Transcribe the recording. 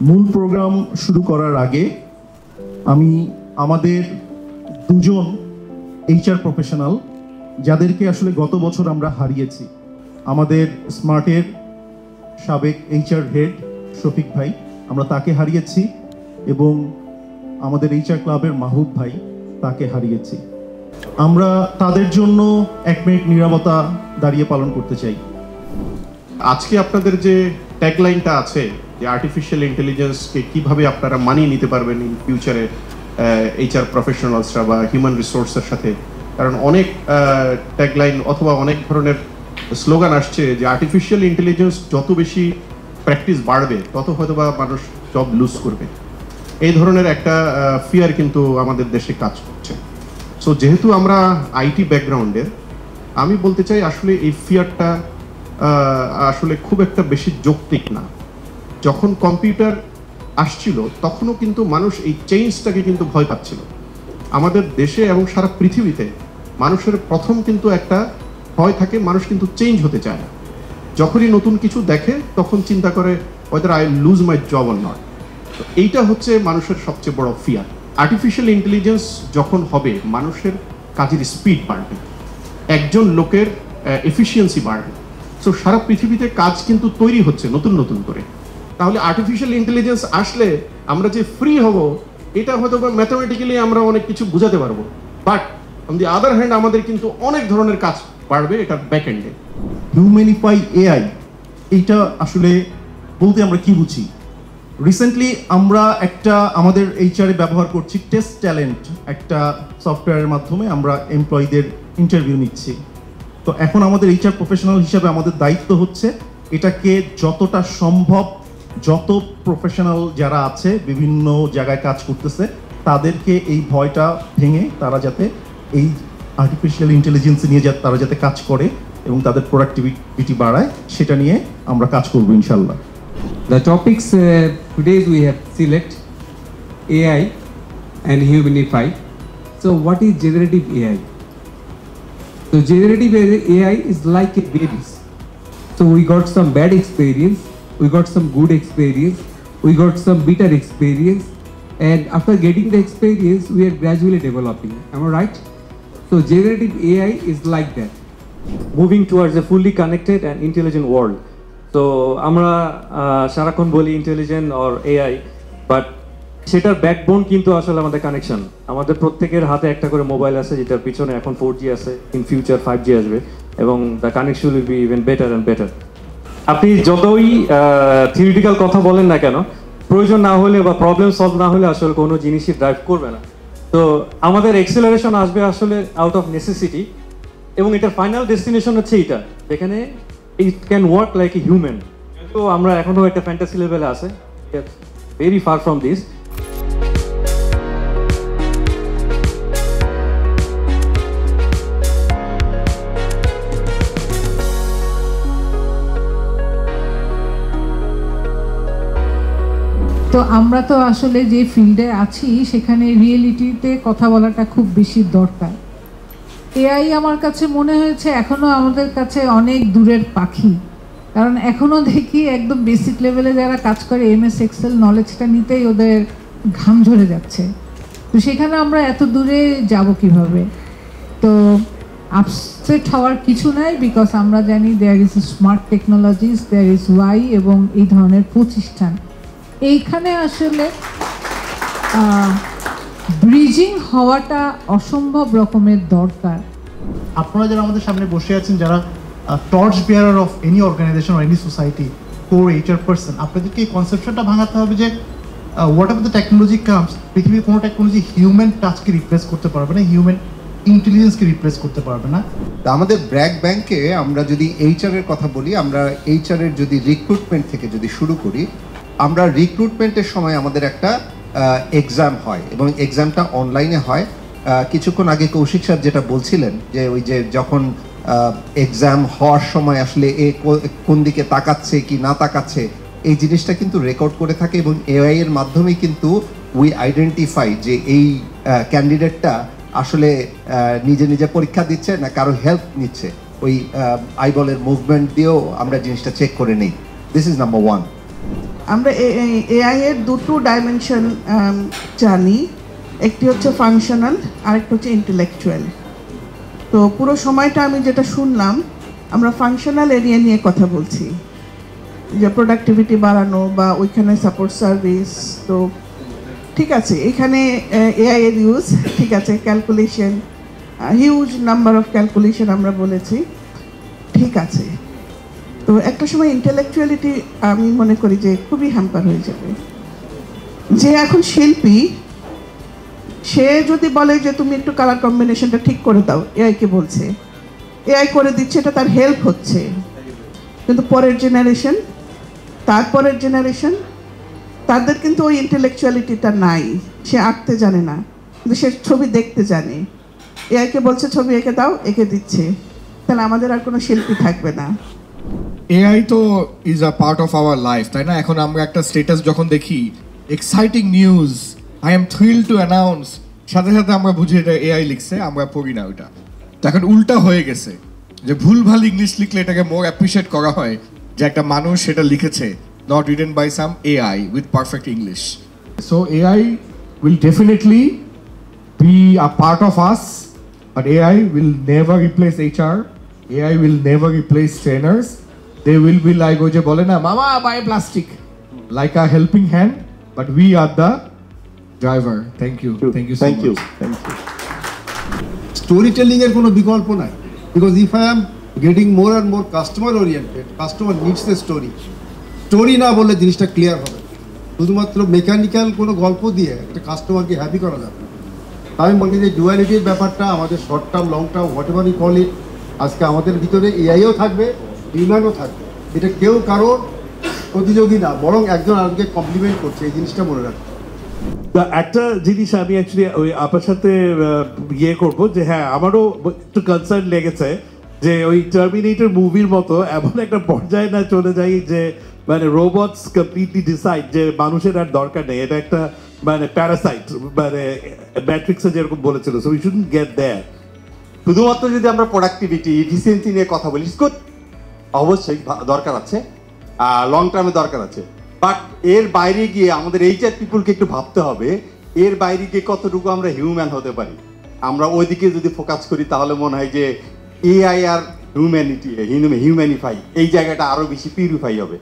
মূল প্রোগ্রাম শুরু করার আগে আমি আমাদের দুজন এইচআর প্রফেশনাল যাদেরকে আসলে গত বছর আমরা হারিয়েছি, আমাদের স্মার্টের সাবেক এইচআর হেড শফিক ভাই, আমরা তাকে হারিয়েছি, এবং আমাদের এইচআর ক্লাবের মাহবুব ভাই, তাকে হারিয়েছি। আমরা তাদের জন্য 1 মিনিট নীরবতা দাঁড়িয়ে পালন করতে চাই। আজকে আপনাদের যে ট্যাগলাইনটা আছে যে আর্টিফিশিয়াল ইন্টেলিজেন্সকে কিভাবে আপনারা মানিয়ে নিতে পারবেন ইন ফিউচারে এইচআর প্রফেশনালসরা বা হিউম্যান রিসোর্সের সাথে, কারণ অনেক ট্যাগলাইন অথবা অনেক ধরনের স্লোগান আসছে যে আর্টিফিশিয়াল ইন্টেলিজেন্স যত বেশি প্র্যাকটিস বাড়বে তত হয়তো বা মানুষ জব লুজ করবে, এই ধরনের একটা ফিয়ার কিন্তু আমাদের দেশে কাজ করছে। সো যেহেতু আমরা আইটি ব্যাকগ্রাউন্ডের, আমি বলতে চাই আসলে এই ফিয়ারটা আসলে খুব একটা বেশি যৌক্তিক না। যখন কম্পিউটার আসছিল তখনও কিন্তু মানুষ এই চেঞ্জটাকে কিন্তু ভয় পাচ্ছিল। আমাদের দেশে এবং সারা পৃথিবীতে মানুষের প্রথম কিন্তু একটা ভয় থাকে, মানুষ কিন্তু চেঞ্জ হতে চায় না। যখনই নতুন কিছু দেখে তখন চিন্তা করে whether I lose my job or not। তো এইটা হচ্ছে মানুষের সবচেয়ে বড় ফিয়ার। আর্টিফিশিয়াল ইন্টেলিজেন্স যখন হবে, মানুষের কাজের স্পিড বাড়বে, একজন লোকের এফিসিয়েন্সি বাড়বে। সো সারা পৃথিবীতে কাজ কিন্তু তৈরি হচ্ছে নতুন নতুন করে। তাহলে আর্টিফিশিয়াল ইন্টেলিজেন্স আসলে আমরা যে ফ্রি হব, এটা হয়তো বা ম্যাথমেটিক্যালি আমরা অনেক কিছু বুঝাতে পারবো, but on the other hand আমাদের কিন্তু অনেক ধরনের কাজ বাড়বে এটার ব্যাক এন্ডে। হিউম্যানিফাই এআই, এইটা আসলে বলতে আমরা কি বুঝি? রিসেন্টলি আমরা আমাদের এইচআরে ব্যবহার করছি টেস্ট ট্যালেন্ট, একটা সফটওয়্যারের মাধ্যমে আমরা এমপ্লয়ীদের ইন্টারভিউ নিচ্ছি। তো এখন আমাদের এইচআর প্রফেশনাল হিসাবে আমাদের দায়িত্ব হচ্ছে এটাকে যতটা সম্ভব, যত প্রফেশনাল যারা আছে বিভিন্ন জায়গায় কাজ করতেছে, তাদেরকে এই ভয়টা ভেঙে তারা যাতে এই আর্টিফিশিয়াল ইন্টেলিজেন্স নিয়ে তারা যাতে কাজ করে এবং তাদের প্রোডাক্টিভিটি বাড়ায়, সেটা নিয়ে আমরা কাজ করব ইনশাল্লাহ। The topics today we have select AI and Humanify. So what is generative AI? So generative AI is like a baby. So we got some bad experience, we got some good experience, we got some bitter experience, and after getting the experience we are gradually developing. Am I right? So generative AI is like that. Moving towards a fully connected and intelligent world. তো আমরা সারাক্ষণ বলি intelligent or AI, but সেটার backbone কিন্তু আসলে আমাদের connection. আমাদের প্রত্যেকের হাতে একটা করে মোবাইল আছে, যেটার পিছনে এখন 4G আছে, ইন ফিউচার 5G আসবে, এবং the connection will be even better and better. আপনি যতই থিওরিটিক্যাল কথা বলেন না কেন, প্রয়োজন না হলে বা প্রবলেম সলভ না হলে আসলে কোনো জিনিসই ড্রাইভ করবে না। তো আমাদের এক্সেলারেশন আসবে আসলে আউট অফ নেসেসিটি, এবং এটার ফাইনাল ডেস্টিনেশন হচ্ছে এইটা, যেখানে it can work like a human. তো আমরা এখনো একটা ফ্যান্টাসি লেভেলে আছে, very far from this. তো আমরা তো আসলে যে ফিল্ডে আছি সেখানে রিয়েলিটিতে কথা বলাটা খুব বেশি দরকার। এআই আমার কাছে মনে হয়েছে এখনো আমাদের কাছে অনেক দূরের পাখি, কারণ এখনো দেখি একদম বেসিক লেভেলে যারা কাজ করে MS এক্সেল নলেজটা নিতেই ওদের ঘাম ঝরে যাচ্ছে। তো সেখানে আমরা এত দূরে যাব কিভাবে? তো আপসেট হওয়ার কিছু নাই, বিকজ আমরা জানি there is smart technologies, there is why, এবং এই ধরনের প্রতিষ্ঠান এইখানে আসলে ব্রিজিং হওয়াটা অসম্ভব রকমের দরকার। আপনারা যারা আমাদের সামনে বসে আছেন, যারা torch bearer of any organization or any society, core HR person, আপনাদেরকে এই কনসেপশনটা ভাঙাতে হবে যে whatever the technology comes, পৃথিবীর কোনো টেকনোলজি হিউম্যান টাচকে রিপ্লেস করতে পারবে না, হিউম্যান ইন্টেলিজেন্সকে রিপ্লেস করতে পারবে না। আমাদের ব্র্যাক ব্যাংকে আমরা যদি এইচআর এর কথা বলি, আমরা এইচআর এর যদি রিক্রুটমেন্ট থেকে যদি শুরু করি, আমরা রিক্রুটমেন্টের সময় আমাদের একটা এক্সাম হয়, এবং এক্সামটা অনলাইনে হয়। কিছুক্ষণ আগে কৌশিক স্যার যেটা বলছিলেন যে ওই যে যখন এক্সাম হওয়ার সময় আসলে কোন দিকে তাকাচ্ছে কি না তাকাচ্ছে, এই জিনিসটা কিন্তু রেকর্ড করে থাকে, এবং এআই এর মাধ্যমেই কিন্তু উই আইডেন্টিফাই যে এই ক্যান্ডিডেটটা আসলে নিজে নিজে পরীক্ষা দিচ্ছে না কারো হেল্প নিচ্ছে। ওই আইবলের মুভমেন্ট দিয়েও আমরা জিনিসটা চেক করে নিই। This is number 1। আমরা এআই এর দুটো ডাইমেনশন জানি, একটি হচ্ছে ফাংশনাল আর একটা হচ্ছে ইন্টেলেকচুয়াল। তো পুরো সময়টা আমি যেটা শুনলাম, আমরা ফাংশনাল এরিয়া নিয়ে কথা বলছি, যে প্রোডাক্টিভিটি বাড়ানো বা ওইখানে সাপোর্ট সার্ভিস। তো ঠিক আছে, এখানে এআই এর ইউজ ঠিক আছে, calculation, huge number of calculation আমরা বলেছি, ঠিক আছে। তো একটা সময় ইন্টেলেকচুয়ালিটি আমি মনে করি যে খুবই হ্যাম্পার হয়ে যাবে। যে এখন শিল্পী, সে যদি বলে যে তুমি একটু কালার কম্বিনেশনটা ঠিক করে দাও, এআইকে বলছে, এআই করে দিচ্ছে, এটা তার হেল্প হচ্ছে। কিন্তু পরের জেনারেশন, তারপরের জেনারেশন, তাদের কিন্তু ওই ইন্টেলেকচুয়ালিটিটা নাই। সে আঁকতে জানে না, কিন্তু সে ছবি দেখতে জানে। এআইকে বলছে ছবি এঁকে দাও, এঁকে দিচ্ছে, তাহলে আমাদের আর কোনো শিল্পী থাকবে না। এআই তো is a part of our life, তাই না? এখন আমরা একটা স্ট্যাটাস যখন দেখি, exciting news, I am thrill to announce, সাথে সাথে আমরা বুঝি এটা এআই লিখছে, আমরা পড়ি না ওইটা। তো এখন উল্টা হয়ে গেছে, যে ভুলভাল ইংলিশ লিখলে এটাকে মোর অ্যাপ্রিসিয়েট করা হয় যে একটা মানুষ সেটা লিখেছে, not written by some AI with perfect English. So AI will definitely be a part of us, but AI will never replace HR. AI will never replace trainers. They will be like, oje bole na, mama buy plastic, like a helping hand, but we are the driver. Thank you so much. Thank you. Story telling এর কোনো বিকল্প নাই, because if I am getting more and more customer oriented, customer needs a story. Story না বললে জিনিসটা clear হবে। শুধুমাত্র mechanical কোনো গল্প দিয়ে একটা কাস্টমারকে হ্যাপি করা যাবে না। আমি মনে করি যে ডুয়ালিটির ব্যাপারটা আমাদের short term, long term, whatever you call it, আজকে আমাদের ভিতরে এআইও থাকবে, হিউম্যানও থাকবে। এটা কেউ কারোর প্রতিযোগী না, বরং একজন আরেকজনকে কমপ্লিমেন্ট করছে, এই জিনিসটা মনে রাখবে। একটা জিনিস আমি অ্যাকচুয়ালি ওই আপনার সাথে ইয়ে করবো যে হ্যাঁ, আমারও একটু কনসার্ন লেগেছে যে ওই টার্মিনেটর মুভির মতো এমন একটা পর্যায়ে না চলে যাই যে মানে রোবটস কমপ্লিটলি ডিসাইড যে মানুষের আর দরকার নেই, এটা একটা মানে প্যারাসাইট, মানে ম্যাট্রিক্সে যেরকম বলেছিল। সো উই শুডন্ট গেট দেয়ার। শুধুমাত্র যদি আমরা প্রোডাক্টিভিটি, এফিসিয়েন্সি নিয়ে কথা বলি, গুড, অবশ্যই দরকার আছে, লং টার্মে দরকার আছে, বাট এর বাইরে গিয়ে আমাদের এইচআর পিপুলকে একটু ভাবতে হবে, এর বাইরে গিয়ে কতটুকু আমরা হিউম্যান হতে পারি। আমরা ওইদিকে যদি ফোকাস করি তাহলে মনে হয় যে এআই আর হিউম্যানিফাই, এই জায়গাটা আরো বেশি পিউরিফাই হবে।